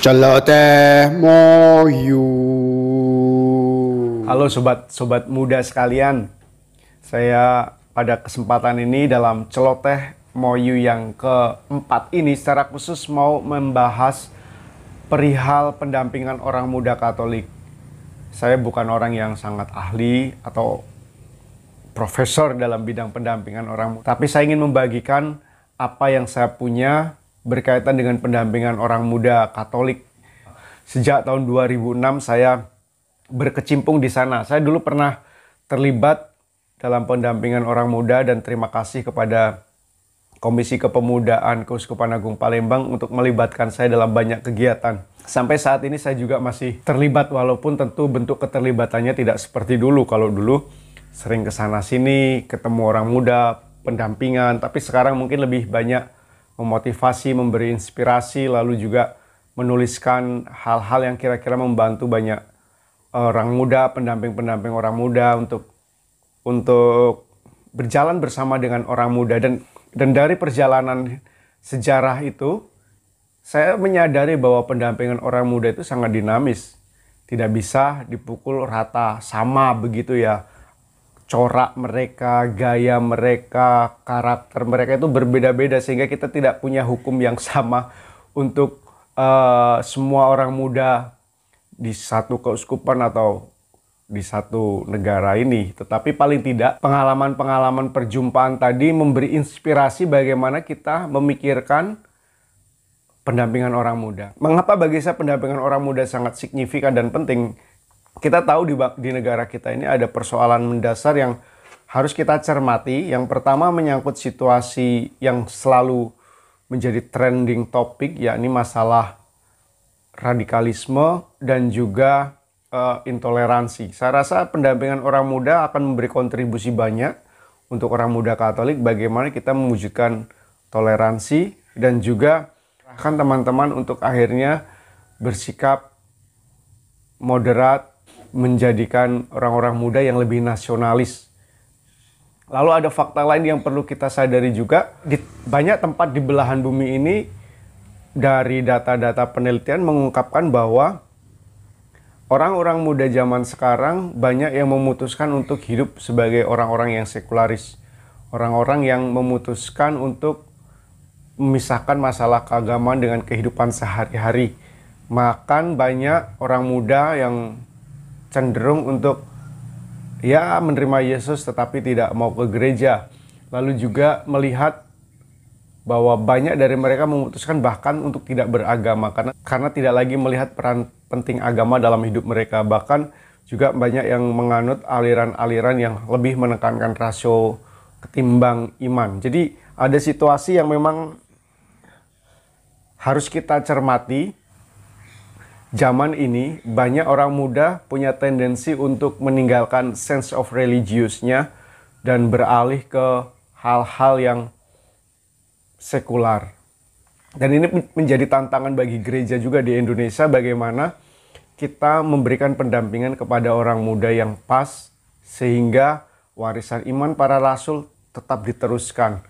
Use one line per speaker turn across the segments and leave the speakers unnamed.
Celoteh Moyu.
Halo sobat muda sekalian. Saya pada kesempatan ini dalam Celoteh Moyu yang keempat ini secara khusus mau membahas perihal pendampingan orang muda Katolik. Saya bukan orang yang sangat ahli atau profesor dalam bidang pendampingan orang muda, tapi saya ingin membagikan apa yang saya punya berkaitan dengan pendampingan orang muda Katolik. Sejak tahun 2006 saya berkecimpung di sana. Saya dulu pernah terlibat dalam pendampingan orang muda dan terima kasih kepada Komisi Kepemudaan Keuskupan Agung Palembang untuk melibatkan saya dalam banyak kegiatan. Sampai saat ini saya juga masih terlibat, walaupun tentu bentuk keterlibatannya tidak seperti dulu. Kalau dulu sering kesana sini, ketemu orang muda, pendampingan, tapi sekarang mungkin lebih banyak memotivasi, memberi inspirasi, lalu juga menuliskan hal-hal yang kira-kira membantu banyak orang muda, pendamping-pendamping orang muda untuk berjalan bersama dengan orang muda. Dan dari perjalanan sejarah itu, saya menyadari bahwa pendampingan orang muda itu sangat dinamis. Tidak bisa dipukul rata, sama begitu ya. Corak mereka, gaya mereka, karakter mereka itu berbeda-beda, sehingga kita tidak punya hukum yang sama untuk semua orang muda di satu keuskupan atau di satu negara ini. Tetapi paling tidak pengalaman-pengalaman perjumpaan tadi memberi inspirasi bagaimana kita memikirkan pendampingan orang muda. Mengapa bagi saya pendampingan orang muda sangat signifikan dan penting? Kita tahu di negara kita ini ada persoalan mendasar yang harus kita cermati. Yang pertama menyangkut situasi yang selalu menjadi trending topik, yakni masalah radikalisme dan juga intoleransi. Saya rasa pendampingan orang muda akan memberi kontribusi banyak untuk orang muda Katolik, bagaimana kita mewujudkan toleransi dan juga akan teman-teman untuk akhirnya bersikap moderat, menjadikan orang-orang muda yang lebih nasionalis. Lalu ada fakta lain yang perlu kita sadari juga, di banyak tempat di belahan bumi ini dari data-data penelitian mengungkapkan bahwa orang-orang muda zaman sekarang banyak yang memutuskan untuk hidup sebagai orang-orang yang sekularis. Orang-orang yang memutuskan untuk memisahkan masalah keagamaan dengan kehidupan sehari-hari. Bahkan banyak orang muda yang cenderung untuk menerima Yesus tetapi tidak mau ke gereja. Lalu juga melihat bahwa banyak dari mereka memutuskan bahkan untuk tidak beragama karena tidak lagi melihat peran penting agama dalam hidup mereka. Bahkan juga banyak yang menganut aliran-aliran yang lebih menekankan rasio ketimbang iman. Jadi ada situasi yang memang harus kita cermati. Zaman ini banyak orang muda punya tendensi untuk meninggalkan sense of religiusnya dan beralih ke hal-hal yang sekular. Dan ini menjadi tantangan bagi gereja juga di Indonesia, bagaimana kita memberikan pendampingan kepada orang muda yang pas sehingga warisan iman para rasul tetap diteruskan.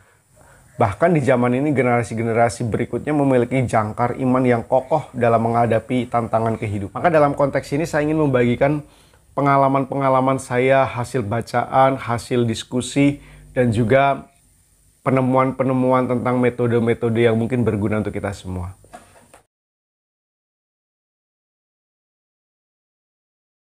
Bahkan di zaman ini generasi-generasi berikutnya memiliki jangkar iman yang kokoh dalam menghadapi tantangan kehidupan. Maka dalam konteks ini saya ingin membagikan pengalaman-pengalaman saya, hasil bacaan, hasil diskusi, dan juga penemuan-penemuan tentang metode-metode yang mungkin berguna untuk kita semua.